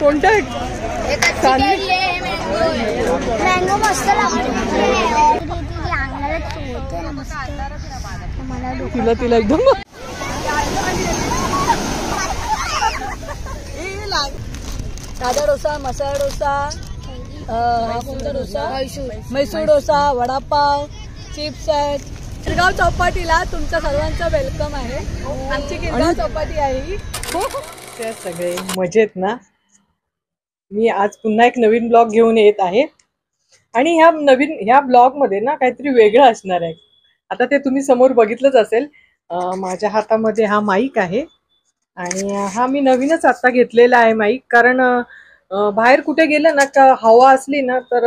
कोणत्या मँगो मस्त लागतो. तिला तिला एकदम साधा डोसा, मसाला डोसा, हा कोणता डोसा, मैसूर डोसा, वडापाव, चिप्स आहेत. गिरगाव चौपाटीला तुमच्या सर्वांचं वेलकम आहे. आमची गिरगाव चौपाटी आहे. त्या सगळे मजेत ना. मी आज पुन्हा एक नवीन ब्लॉग घेऊन येत आहे आणि ह्या ब्लॉग मध्ये ना काहीतरी वेगळं असणार आहे. आता ते तुम्ही समोर बघितलंच असेल. माझ्या हातामध्ये हा माईक आहे आणि हा मी नवीनच आता घेतलेला आहे माईक. कारण बाहेर कुठे गेलं ना का हवा असली ना तर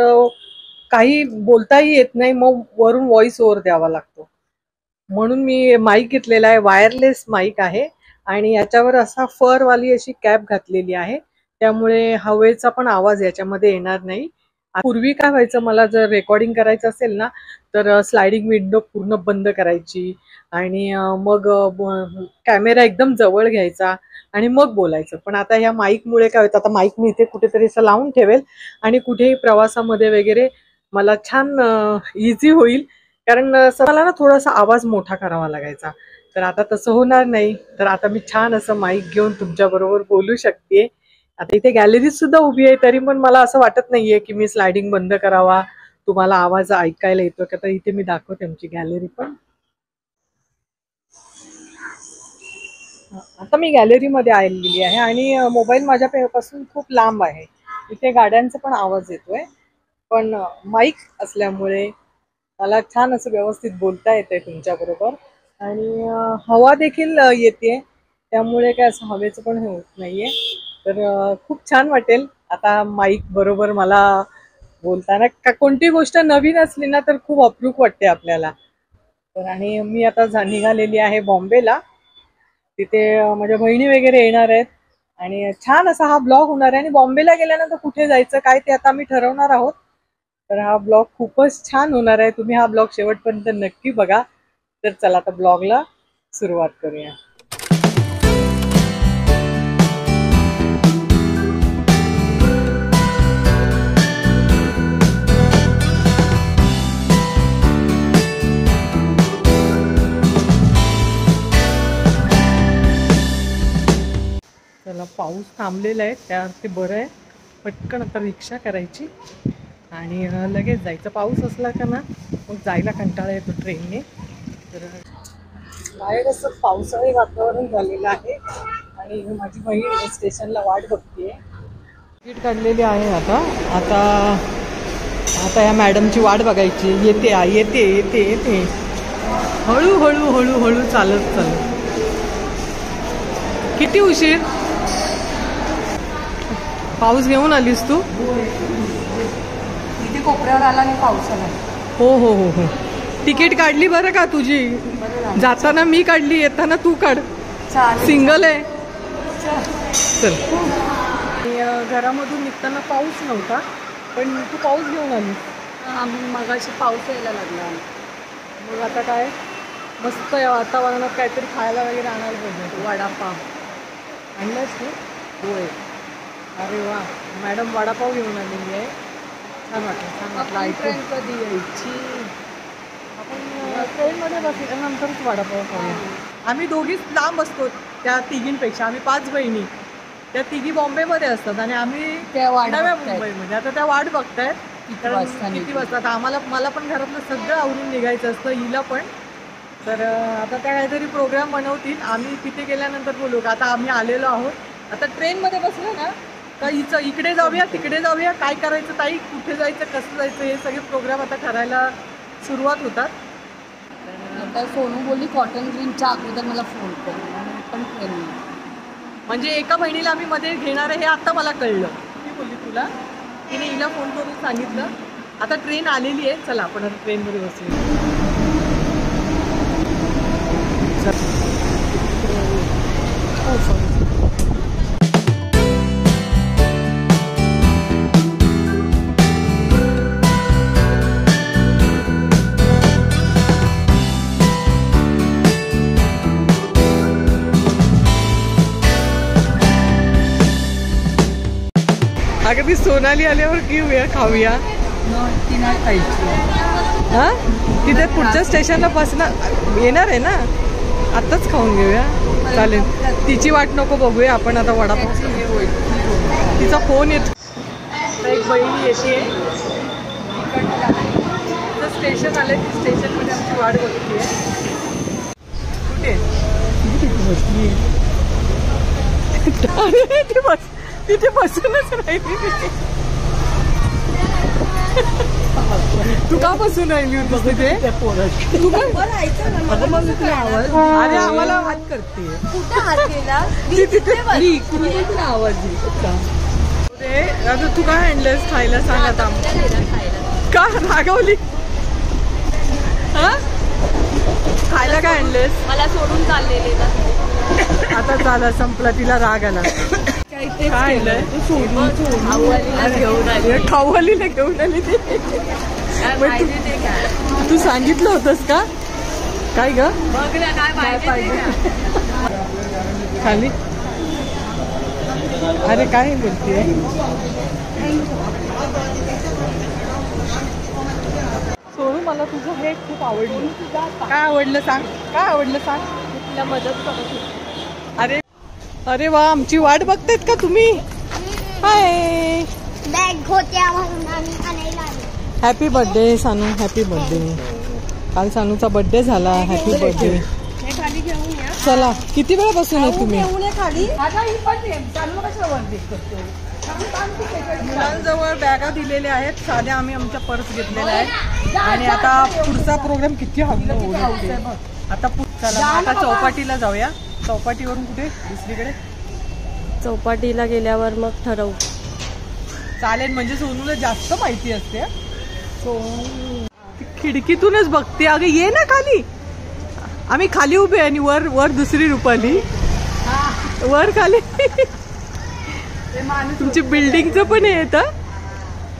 काही बोलताही येत नाही, मग वरून व्हॉइस ओव्हर द्यावा लागतो. म्हणून मी माईक घेतलेला आहे. वायरलेस माईक आहे आणि याच्यावर असा फरवाली अशी कॅप घातलेली आहे, त्यामुळे हवेचा पण आवाज याच्यामध्ये येणार नाही. पूर्वी काय व्हायचं, मला जर रेकॉर्डिंग करायचं असेल ना तर स्लायडिंग विंडो पूर्ण बंद करायची आणि मग कॅमेरा एकदम जवळ घ्यायचा आणि मग बोलायचं. पण आता ह्या माईकमुळे काय होतं, आता माईक मी इथे कुठेतरी असं लावून ठेवेल आणि कुठेही प्रवासामध्ये वगैरे मला छान इझी होईल. कारण मला ना थोडासा आवाज मोठा करावा लागायचा, तर आता तसं होणार नाही. तर आता मी छान असं माईक घेऊन तुमच्या बरोबर बोलू शकते. आता इथे गॅलरीत सुद्धा उभी आहे, तरी पण मला असं वाटत नाहीये की मी स्लायडिंग बंद करावा, तुम्हाला आवाज ऐकायला येतो का. तर इथे मी दाखवते आमची गॅलरी पण. आता मी गॅलरीमध्ये आलेली आहे आणि मोबाईल माझ्यापासून खूप लांब आहे. इथे गाड्यांचा पण आवाज येतोय, पण माईक असल्यामुळे मला छान असं व्यवस्थित बोलता येतंय तुमच्या बरोबर. आणि हवा देखील येते, त्यामुळे काय असं हवेचं पण हे होत नाहीये. तर खूप छान वाटेल आता माईक बरोबर मला बोलताना. का कोणती गोष्ट नवीन असली ना तर खूप अप्रूप वाटते आपल्याला. तर आणि मी आता निघालेली आहे बॉम्बेला. तिथे माझ्या बहिणी वगैरे येणार आहेत आणि छान असा हा ब्लॉग होणार आहे. आणि बॉम्बेला गेल्यानंतर कुठे जायचं काय ते आता मी ठरवणार आहोत. तर हा ब्लॉग खूपच छान होणार आहे. तुम्ही हा ब्लॉग शेवटपर्यंत नक्की बघा. तर चला आता ब्लॉगला सुरुवात करूया. चला, पाऊस थांबलेला आहे, त्यावरती बरं आहे. पटकन आता रिक्षा करायची आणि लगेच जायचं. पाऊस असला का ना मग जायला कंटाळा येतो ट्रेनने. तर बाहेर असं पावसाळी वातावरण झालेलं आहे आणि माझी बहीण स्टेशनला वाट बघतीये. तिकीट काढलेली आहे. आता या मॅडमची वाट बघायची. येते येते येते येते हळूहळू हळूहळू चालत चालत. किती उशीर. पाऊस घेऊन आलीस तू. इथे कोपऱ्यावर आला आणि पाऊस आला. हो हो हो हो. तिकीट काढली बरं का तुझी. जाताना मी काढली, येताना तू काढ. सिंगल आहे. चल. घरामधून निघताना पाऊस नव्हता, पण तू पाऊस घेऊन आली. आम्ही मगाशी पाऊस यायला लागला. मग आता काय मस्त या वातावरणात काहीतरी खायला वगैरे आणायला पाहिजे. वडापाव आणलास तू. होय. अरे वा, मॅडम वडापाव घेऊन आलेली आहे. छान वाटलं, छान वाटलं. ट्रेन कधी यायची. आपण ट्रेनमध्ये बसल्यानंतरच वडापाव खाऊया. आम्ही दोघीच लांब असतो त्या तिघींपेक्षा. आम्ही 5 बहिणी, त्या तिघी बॉम्बेमध्ये असतात आणि आम्ही नव्या मुंबईमध्ये. आता त्या वाट बघतायत किती वाजतात. मला पण घरातलं सगळं आवरून निघायचं असतं, हिला पण. तर आता त्या काहीतरी प्रोग्राम बनवतील, आम्ही तिथे गेल्यानंतर बोलू का. आता आम्ही आलेलो आहोत. आता ट्रेनमध्ये बसलो ना का हिचं इकडे जाऊया तिकडे जाऊया, काय करायचं ताई, कुठे जायचं कसं जायचं, हे सगळे प्रोग्राम आता ठरायला सुरुवात होतात. आता सोनू बोलली कॉटन ग्रीनच्या अगोदर मला फोन कर, पण ट्रेन. म्हणजे एका बहिणीला आम्ही मध्ये घेणार आहे हे आता मला कळलं. ती बोलली तुला, तिने हिला फोन करून सांगितलं. आता ट्रेन आलेली आहे, चला आपण आता ट्रेनमध्ये बसूया. अगं ती सोनाली आल्यावर घेऊया खाऊया. ती नाही खायची. हा तिथे पुढच्या स्टेशनला बसणार येणार आहे ना, आत्ताच खाऊन घेऊया. चालेल, तिची वाट नको बघूया आपण आता वडापाव. तिचा फोन येतो. एक बहिणी येते, स्टेशन आले, ती स्टेशनमध्ये आमची वाट बघते. कुठे तिथे बसूनच राहिली. तू का बसून राहिली होती तिथे? तू काय अरे आम्हाला हात करते. कुठे हात गेला? तिथे आवाज तू काय आणलंस खायला सांग आता. का रागवली? हा खायला काय आणलेस? मला सोडून चाललेले ना. आता झाला, संपला, तिला राग आला. काय आणलंय? खाऊवालीला घेऊन आली ती. तू सांगितलं होतंस का? काय ग? काय पाहिजे? खाली. अरे काय बोलतीये? सोनू, मला तुझं हे खूप आवडलं. काय आवडलं सांग? काय आवडलं सांग? तुला मदत करत होती. अरे अरे वा, आमची वाट बघतायत का तुम्ही? हाय, बॅग होत्या म्हणून आम्ही आणायला आलो. Happy birthday Sanu, happy birthday. काल सानूचा बर्थडे झाला. Happy birthday. चला, किती वेळापासून आहे तुम्ही? मुलांजवळ बॅगा दिलेल्या आहेत साध्या, आम्ही आमच्या पर्स घेतलेल्या आहेत. आणि आता पुढचा प्रोग्राम किती हवं आता. चला आता चौपाटीला जाऊया. चौपाटीवरून कुठे दुसरीकडे? चौपाटीला गेल्यावर मग ठरवू. चालेल, म्हणजे सोनूला जास्त माहिती असते. खिडकीतूनच बघते. अगं ये ना खाली. आम्ही खाली उभे आणि वर वर दुसरी रुपाली वर खाली. तुमची बिल्डिंगचं पण येत.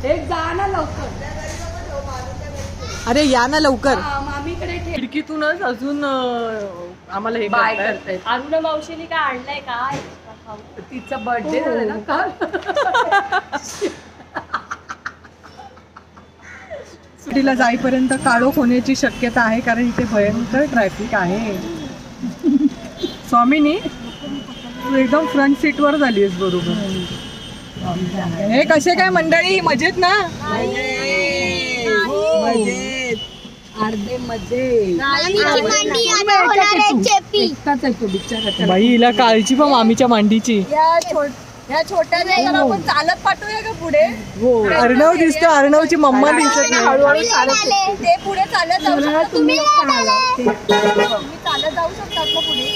एक जा ना लवकर. अरे या ना लवकर. मामीकडे खिडकीतूनच अजून आम्हाला हे बाय करतायत. करतायत. अरुणा मावशीने काय आणलंय काय? तिचा बर्थडे झाला ना काल. सिटीला जाईपर्यंत काळोख होण्याची शक्यता आहे, कारण इथे भयंकर ट्रॅफिक आहे. स्वामीनी, तू एकदम फ्रंट सीटवर झालीस. बरोबर. हे कसे काय मंडळी? मजेत ना? अर्धे मध्ये बाई, हिला काळजी पण मामीच्या मांडीची. या छोट्या जरा आपण चालत पाठवूया का पुढे? हो, अर्णव दिसतो. अर्णवची मम्मा दिसत नाही. हळूहळू चालत ते पुढे चालत जाऊ शकतात. तुम्ही चालत जाऊ शकतात ना पुढे.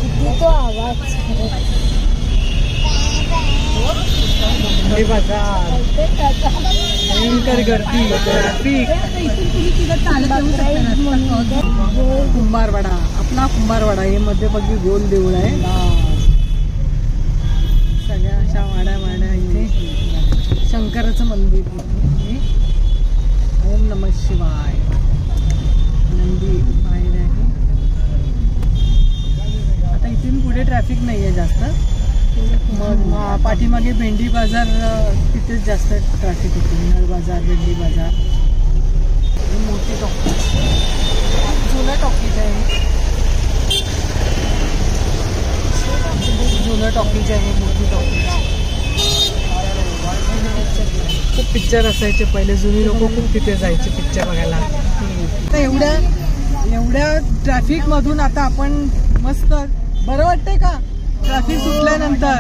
किती तो आवाज. हे बघा, भयंकर गर्दी, ट्रॅफिक. कुंभारवाडा, आपला कुंभारवाडा. हे मध्यभागी गोल देऊळ आहे. सगळ्या अशा वाड्या वाड्या. इथे शंकराचं मंदिर. ओम नमः शिवाय. नंदी बाहेर आहे. आता इथून पुढे ट्रॅफिक नाही आहे जास्त. मग पाठीमागे भेंडी बाजार, तिथेच जास्त ट्रॅफिक होते. नळ बाजार, भेंडी बाजार. मोठी टॉकीज, जुनं टॉकीज आहे. जुनं टॉकीज आहे, मोठी टॉकीज. खूप पिक्चर असायचे पहिले. जुनी लोक खूप तिथे जायचे पिक्चर बघायला. आता एवढ्या ट्रॅफिक मधून आता आपण मस्त बरं वाटतंय का? ट्रॅफिक सुटल्यानंतर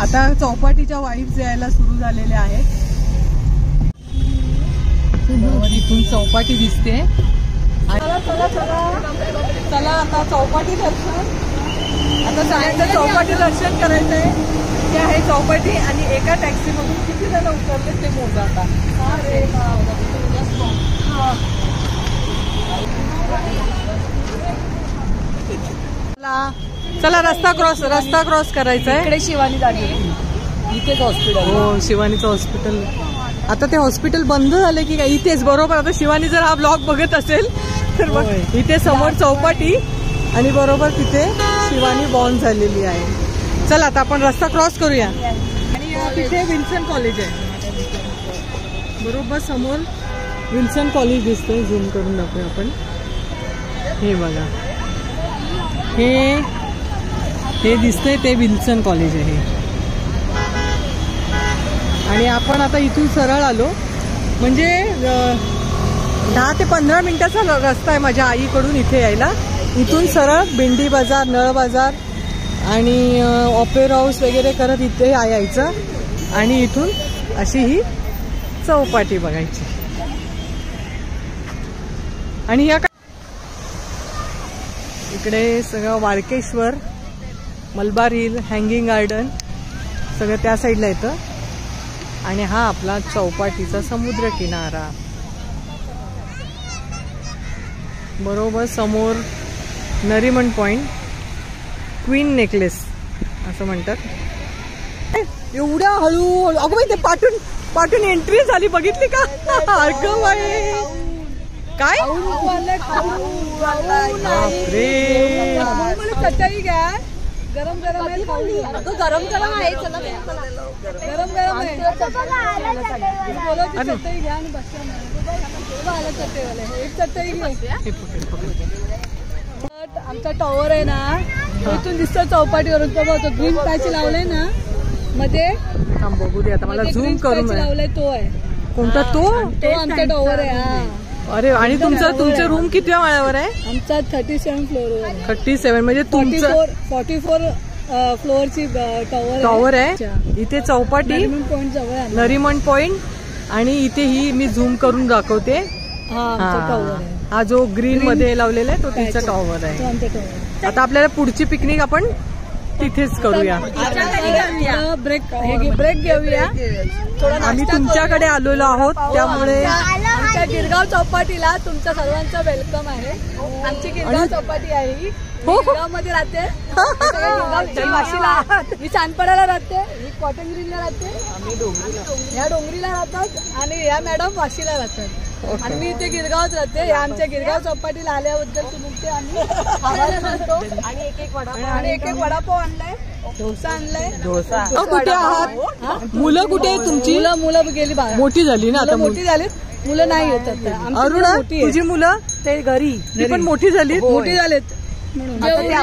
आता चौपाटीच्या वाईब्स यायला सुरू झालेल्या आहेत. इथून चौपाटी दिसते. चला आता चौपाटी दर्शन. आता सगळ्यांचं चौपाटी दर्शन करायचंय. ते आहे चौपाटी. आणि एका टॅक्सी मधून किती जण उतरले ते मोजा आता. चला रस्ता क्रॉस करायचा आहे. इकडे शिवानी जागी. इथेच हॉस्पिटल. हो, शिवानीचं हॉस्पिटल. आता ते हॉस्पिटल बंद झाले की काय? इथेच बरोबर. आता शिवानी जर हा ब्लॉग बघत असेल तर बघ, इथे समोर चौपाटी आणि बरोबर तिथे शिवानी बॉर्न झालेली आहे. चला आता आपण रस्ता क्रॉस करूया. आणि तिथे विल्सन कॉलेज आहे, बरोबर समोर विल्सन कॉलेज दिसतंय. झूम करून दाखवूया आपण. हे बघा, हे दिसतंय ते विल्सन कॉलेज आहे. आणि आपण आता इथून सरळ आलो, म्हणजे 10 ते 15 मिनिटाचा रस्ता आहे माझ्या आईकडून इथे यायला. इथून सरळ भेंडी बाजार, नळ बाजार आणि ऑपेरा हाऊस वगैरे करत इथे यायचं. आणि इथून अशी ही चौपाटी बघायची. आणि या इकडे सगळं Walkeshwar, Malabar hill, hanging garden सगळं त्या साईडला येतं. आणि हा आपला चौपाटीचा समुद्र किनारा. बरोबर समोर नरिमन पॉइंट, क्वीन नेकलेस असं म्हणतात. एवढ्या हळूहळू, अगं बाई ते पाठून एंट्री झाली, बघितली का? अगं बाई काय चटई घ्या, गरम गरम आहे. गरम गरम आहे, चला गरम गरम आहे. चटई घ्या आणि बसा. चटईवाले एक चटई घ्या. आमचा टॉवर आहे ना, इथून दिसतो चौपाटीवरून. तो बघतो ग्रीन पॅच लावलाय ना मध्ये. बघू दे आता, मला झूम करून लावलाय तो आहे. कोणता? तो आमचा टॉवर आहे. हा. अरे, आणि तुमचं रूम कितव्या माळ्यावर आहे? आमचा 37 फ्लोअरवर आहे. 37 म्हणजे तुमचं 44 फ्लोअरची टॉवर आहे. इथे चौपाटी, नरिमन पॉइंट जवळ आहे. नरिमन पॉइंट. आणि इथे ही मी झूम करून दाखवते. हा जो ग्रीन मध्ये लावलेला आहे तो तिचा टॉवर आहे. आता आपल्याला पुढची पिकनिक आपण तिथेच करूया. ब्रेक घेऊया. आम्ही तुमच्याकडे आलेलो आहोत, त्यामुळे आमच्या गिरगाव चौपाटीला तुमच्या सर्वांचं वेलकम आहे. आमची गिरगाव चौपाटी आहे ही. गिरगाव मध्ये राहते. मी चांदपाड्याला राहते, ही कॉटन ग्रीनला राहते, या डोंगरीला राहतात. आणि या मॅडम वाशीला राहतात. आणि मी इथे गिरगावच राहते. या आमच्या गिरगाव चौपाटीला आल्याबद्दल तुमचे आम्ही आभार मानतो. आणि एक एक वडापाव आणलाय, डोसा आणलाय. कुठे आहात? मुलं कुठे आहे तुमची? मुलं गेली बाहेर, मोठी झाली ना आता. मोठी झालीत मुलं, नाही येतात. अरुणा, तुझी मुलं ते घरी पण मोठी झालीत? मोठी झालीत. आणि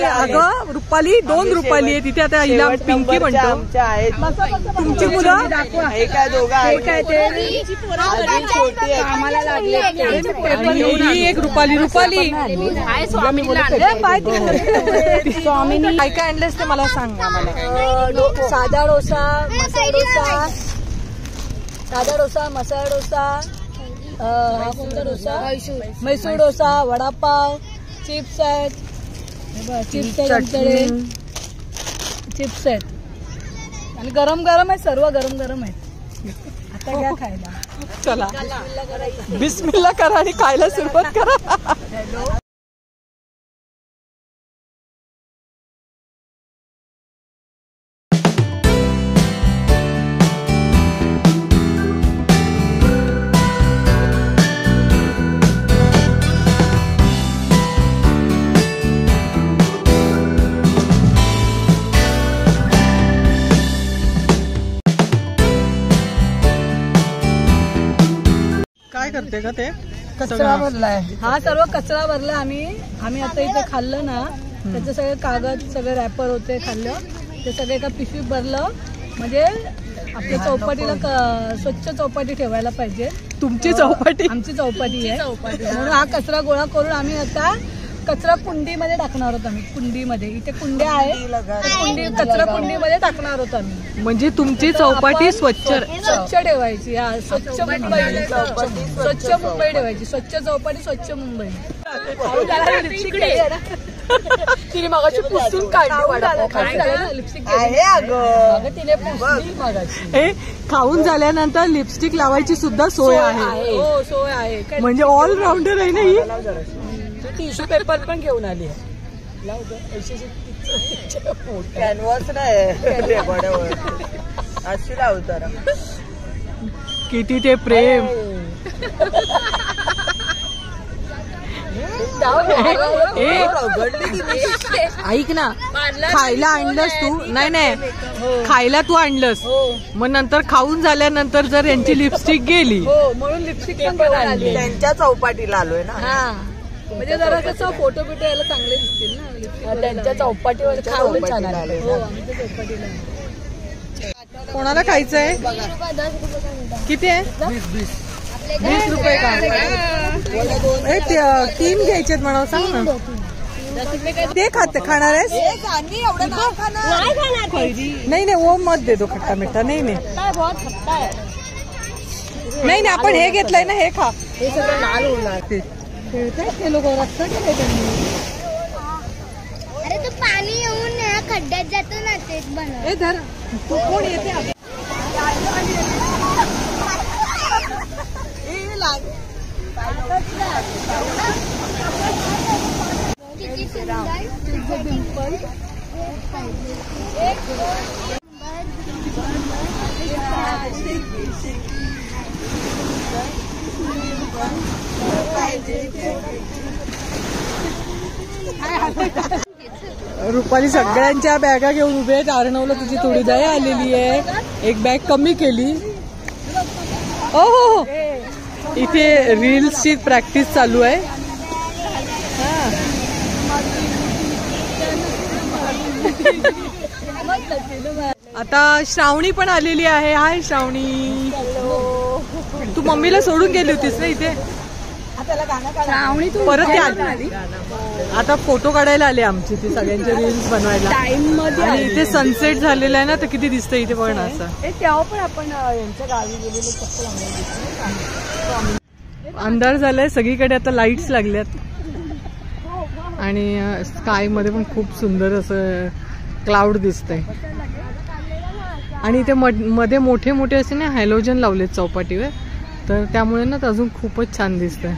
अगं रुपाली, 2 रुपाली आहे तिथे. आता हिला पिंकी म्हणतो. तुमची मुलं? ही एक रुपाली. स्वामीनी काय काय आणलेस ते मला सांग. साधा डोसा, मसाला डोसा, हा कोणता डोसा, मैसूर डोसा, वडापाव, चिप्स आहेत. चिप्स आहेत आणि गरम गरम आहे. सर्व गरम गरम आहेत. आता घ्या खायला. चला बिस्मिल्ला करा आणि खायला सुरुवात करा. काय करते का ते? कचरा भरलाय. हा सर्व कचरा भरला. आम्ही आता इथे खाल्लं ना, त्याचे सगळे कागद, सगळे रॅपर होते, खाल्लं ते सगळे एका पिशवीत भरलं. म्हणजे आपल्या चौपाटीला स्वच्छ चौपाटी ठेवायला पाहिजे. तुमची चौपाटी? आमची चौपाटी आहे. म्हणून हा कचरा गोळा करून आम्ही आता कचरा कुंडीमध्ये टाकणार होतो. आम्ही कुंडीमध्ये, इथे कुंड्या आहे, कचरा कुंडीमध्ये टाकणार होतो आम्ही. म्हणजे तुमची चौपाटी स्वच्छ ठेवायची. हा, स्वच्छ मुंबई ठेवायची. स्वच्छ चौपाटी, स्वच्छ मुंबई. तिने मगाशी पुसून काढली लिपस्टिक. हे खाऊन झाल्यानंतर लिपस्टिक लावायची सुद्धा सोय आहे. हो, सोय आहे. म्हणजे ऑलराऊंडर आहे ना ही. टिश्यू पेपर पण घेऊन आली. कॅनव्हास नाही अशी लावताना. किती ते प्रेम. ऐक ना, खायला आणलंस तू? नाही खायला तू आणलंस, मग नंतर खाऊन झाल्यानंतर जर यांची लिपस्टिक गेली म्हणून लिपस्टिक पण घेऊन आली. त्यांच्या चौपाटीला आलोय ना. हा म्हणजे जरा कसं फोटो बिटो यायला चांगले दिसतील ना त्यांच्या चौपाटीवर. खाऊन छान आले. हो आमच्या चौपाटीला. कोणाला खायचंय? किती आहे? 20 रुपये का? 3 घ्यायचेत म्हणा, सांग ना. ते खाणार आहेस? नाही ओम मत दे दो खट्टा मिठा. नाही आपण हे घेतलंय ना, हे खा. हे सगळं लाल होणार. खेळतायत ते लोक. रस्ता केलंय त्यांनी. अरे तो पाणी येऊन खड्ड्यात जातो ना, तेच बनव. हे धर. तू कोण येते? किती सुंदर. रुपाली सगळ्यांच्या बॅगा घेऊन उभे आहेत. अर्णवला तुझी थोडी दया आलेली आहे, एक बॅग कमी केली. हो इथे रील्सची प्रॅक्टिस चालू आहे. आता श्रावणी पण आलेली आहे. हाय श्रावणी, तू मम्मीला सोडून गेली होतीस ना इथे? श्रावणी तू परत आली. आता फोटो काढायला आले आमची, ती सगळ्यांचे रील्स बनवायला. टाइम मध्ये आणि इथे सनसेट झालेला आहे ना, तर किती दिसतं इथे बघ ना. असं तेव्हा पण आपण यांच्या गावी गेलेलो चक्कर. अंधार झालाय सगळीकडे, आता लाईट्स लागल्यात. आणि स्काय मध्ये पण खूप सुंदर असं क्लाउड दिसतंय. आणि इथे मध्ये मोठे मोठे असे ना हॅलोजन लावलेत चौपाटीवर, तर त्यामुळे ना अजून खूपच छान दिसतंय.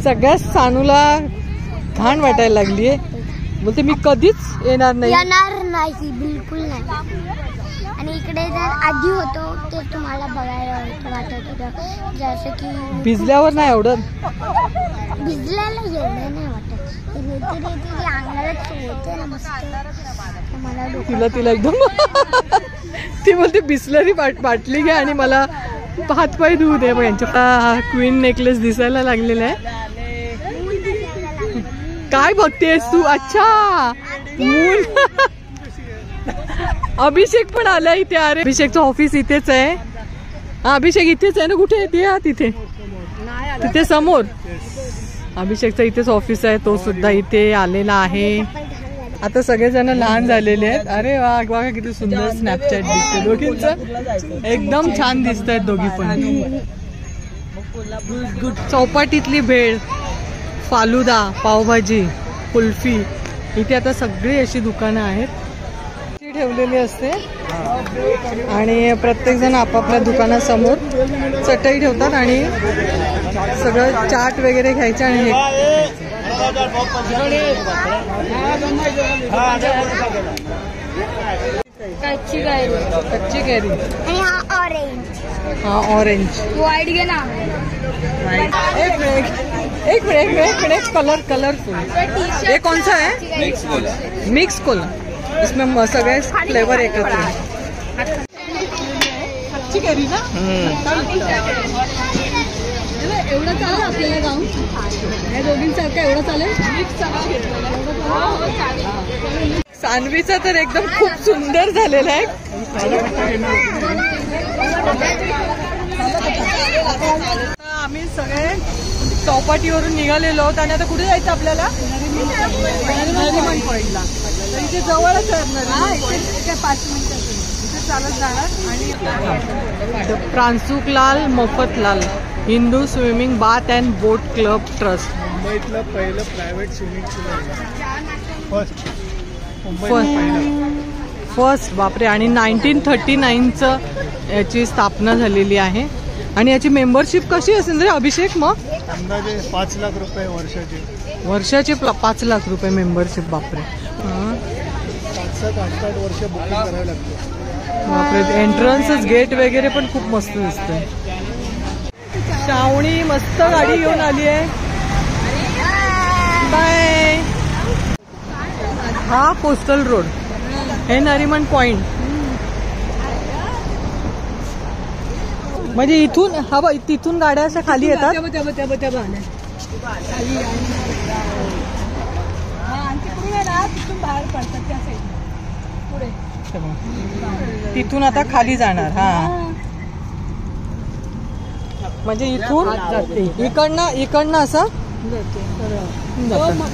सगळ्यात सानूला घाण वाटायला लागलीये. बोलते मी कधीच येणार नाही. बिलकुल नाही. आणि इकडे जर आधी होतो ते तुम्हाला बघायला वाटत होतं, जसं की भिजल्यावर नाही आवडत. भिजल्याला एवढं नाही वाटत. अंगालाच होते ना मस्त. तिला एकदम ती बोलते बिस्लरी बाटली घ्या आणि मला हातपाय धुवू दे. यांच्या क्वीन नेकलेस दिसायला लागलेला आहे. काय बघतेस तू? अच्छा मून. अभिषेक पण आला इथे. अरे अभिषेकचं ऑफिस इथेच आहे. हा अभिषेक इथेच आहे ना. कुठे येते? हा तिथे तिथे समोर अभिषेकचं इथेच ऑफिस आहे. तो सुद्धा इथे आलेला आहे. आता सगळेजण लहान झालेले आहेत. अरे वा बघा किती सुंदर स्नॅपचॅट दिसते दोघींचं. एकदम छान दिसत आहेत दोघी पण. चौपाटीतली भेळ, फालुदा, पावभाजी, कुल्फी, इथे आता सगळी अशी दुकानं आहेत ठेवलेली असते. आणि प्रत्येक जण आपापल्या दुकानासमोर चटई ठेवतात आणि सगळं चाट वगैरे घ्यायचं आणि हे कच्ची कैरी. आणि हा ऑरेंज. हा ऑरेंज. वाईट घे ना. एक मिनट कलरफुल. ये कौन सा है? Mix Cola. इसमें सगळे फ्लेवर एकत्र आहे. कच्ची कैरी ना. एवढं चालेल आपल्याला जाऊन या दोघींसारखं. एवढं चालेल. सानवीचा तर एकदम खूप सुंदर झालेला आहे. आम्ही सगळे चौपाटीवरून निघालेलो आहोत आणि आता कुठे जायचं आपल्याला? नरिमन पॉइंटला. इथे जवळच आहे. 5 मिनिटं इथे चालत जाणार. आणि Pranshukalal Mofatlal Hindu swimming bath and boat club trust. मुंबईतलं पहिलं प्रायव्हेट स्विमिंग पूल फर्स्ट. बापरे. आणि 1939चं याची स्थापना झालेली आहे. आणि याची मेंबरशिप कशी असेल रे अभिषेक? मग अंदाजे 5 लाख रुपये वर्षाचे 5 लाख रुपये मेंबरशिप. बापरे. 7-8 वर्ष बुकिंग करावं लागतं. बापरे. एंट्रन्सच गेट वगैरे पण खूप मस्त दिसतंय. श्रावणी मस्त गाडी घेऊन आली आहे. बाय. हा कोस्टल रोड, हे नरिमन पॉइंट. म्हणजे इथून हा तिथून गाड्या अशा खाली येतात. तिथून बाहेर पडतात त्या साईड पुढे. तिथून आता खाली जाणार. हा म्हणजे इथून इकडनं असं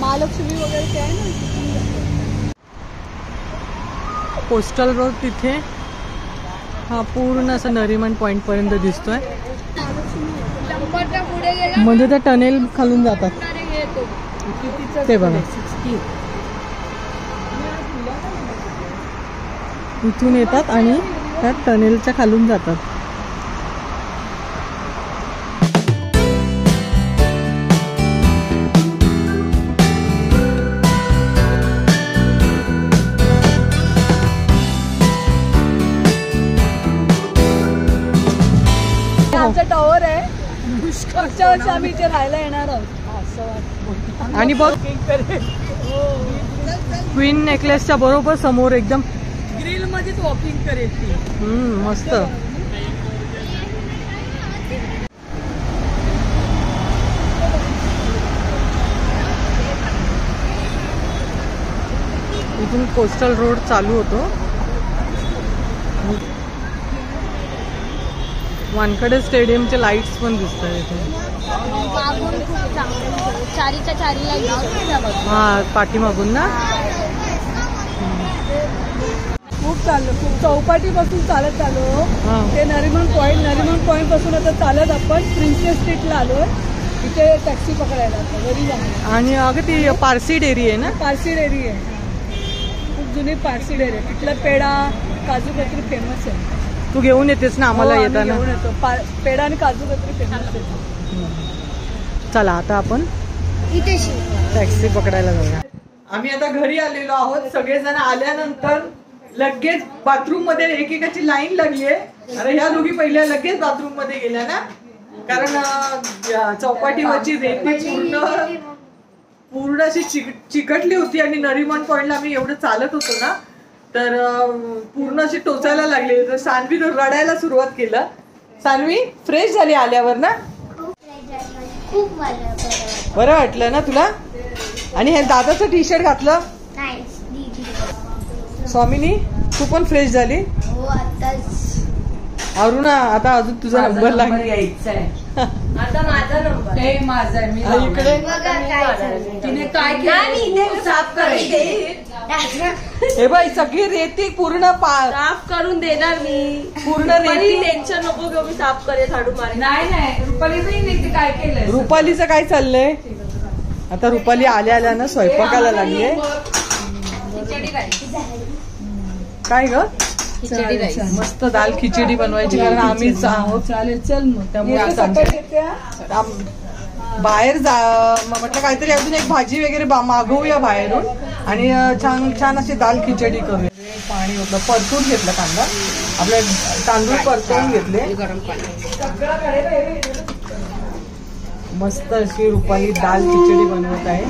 महालक्ष्मी वगैरे ते आहे ना. कोस्टल रोड तिथे हा पूर्ण असं नरिमन पॉइंट पर्यंत दिसतोय. म्हणजे त्या टनेल खालून जातात ते बघा. इथून येतात आणि त्या टनेलच्या खालून जातात. आमचा टॉवर आहे. पुढच्या वर्षी आम्ही इथे राहायला येणार आहोत. आणि बघ क्वीन नेकलेसच्या बरोबर समोर एकदम ग्रिल मध्येच वॉकिंग करेल ती. मस्त. इथून कोस्टल रोड चालू होतो. वानखडे स्टेडियमचे लाईट्स पण दिसत आहेत इथे. चारीच्या चारी लाईट. हा पाठीमागून ना. खूप चाललो, खूप चौपाटीपासून चालत आलो ते नरिमन पॉईंट पासून आता चालत आपण प्रिन्सेस स्ट्रीटला आलोय. इथे टॅक्सी पकडायला घरी जाणार. आणि अगं ती पारसी डेअरी आहे ना. पारसी डेअरी आहे, खूप जुनी पारसी डेअरी आहे. तिथला पेढा काजू कतरी फेमस आहे. तू घेऊन येतेस ना आम्हाला येताना. घेऊन येतो पेढा आणि काजू कतरी फेमस आहे. चला आता आपण इथे टॅक्सी पकडायला जाऊया. आम्ही आता घरी आलेलो आहोत. सगळेजण आल्यानंतर लगेच बाथरूम मध्ये एकेकाची लाईन लागली आहे. अरे ह्या दोघी पहिल्या लगेच बाथरूम मध्ये गेल्या ना, कारण चौपाटीवरची रेती पूर्ण अशी चिकटली होती. आणि नरिमन पॉइंटला आम्ही एवढं चालत होतो ना, तर पूर्ण अशी टोचायला लागली. तर सान्वी तर रडायला सुरुवात केलं. सान्वी फ्रेश झाली आल्यावर ना. खूप बरं वाटलं ना तुला. आणि हे दादाचं टी शर्ट घातलं. स्वामिनी तू पण फ्रेश झाली. हो आताच. अरुणा आता अजून तुझा नंबर लागेल. यायचा आहे आता. माझा नंबर हे माझा आहे. मी इकडे तिने काय केलं साफ करायचे. हे बाई सगळी रेती पूर्ण साफ करून देणार मी. पूर्ण रेती. टेन्शन नको घेऊ, मी साफ करेल झाडू मारेल. नाही रुपाली नाही काय केलंय. रुपालीचं काय चाललंय आता. रुपाली आल्या ना स्वयंपाकाला लागलीये. काय ग मस्त दाल खिचडी बनवायची, कारण आम्हीच आहोत. चालेल चल मग. त्यामुळे बाहेर जा म्हटलं काहीतरी अजून एक भाजी वगैरे मागवूया बाहेरून आणि छान छान अशी दाल खिचडी करूया. पाणी होतं, परतून घेतलं कांदा. आपले तांदूळ परतून घेतले. मस्त अशी रुपाली दाल खिचडी बनवत आहे.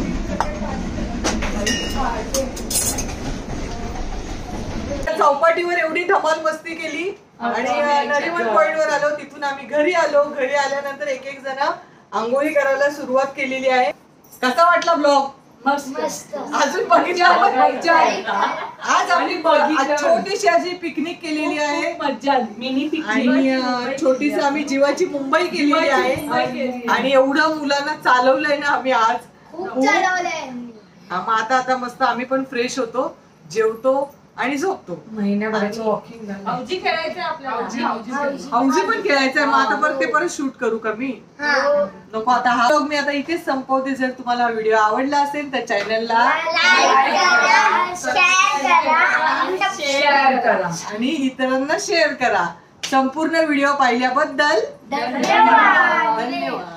चौपाटीवर एवढी धमाल मस्ती केली आणि नरिमन पॉइंट वर आलो. तिथून आम्ही घरी आलो. घरी आल्यानंतर एक एक जण आंघोळी करायला सुरुवात केलेली आहे. कसा वाटला ब्लॉग. मस्त. अजून बघितला. आज आम्ही छोटीशी अशी पिकनिक केलेली आहे. मज्जा मिनी पिकनिक. आणि छोटीशी आम्ही जीवाची मुंबई केलेली आहे. आणि एवढं मुलांना चालवलंय ना आम्ही आज. खूप चालवलंय. मग आता मस्त आम्ही पण फ्रेश होतो, जेवतो आणि झोपतो. महिन्याभराचं वॉकिंग हौजी खेळायचं आपल्याला. हौजी पण खेळायचंय. मग आता परत ते परत शूट करू का मी. नको आता हा व्लॉग मी आता इथेच संपवते. जर तुम्हाला हा व्हिडिओ आवडला असेल तर चॅनलला शेअर करा आणि इतरांना शेअर करा. संपूर्ण व्हिडिओ पाहिल्याबद्दल धन्यवाद. धन्यवाद.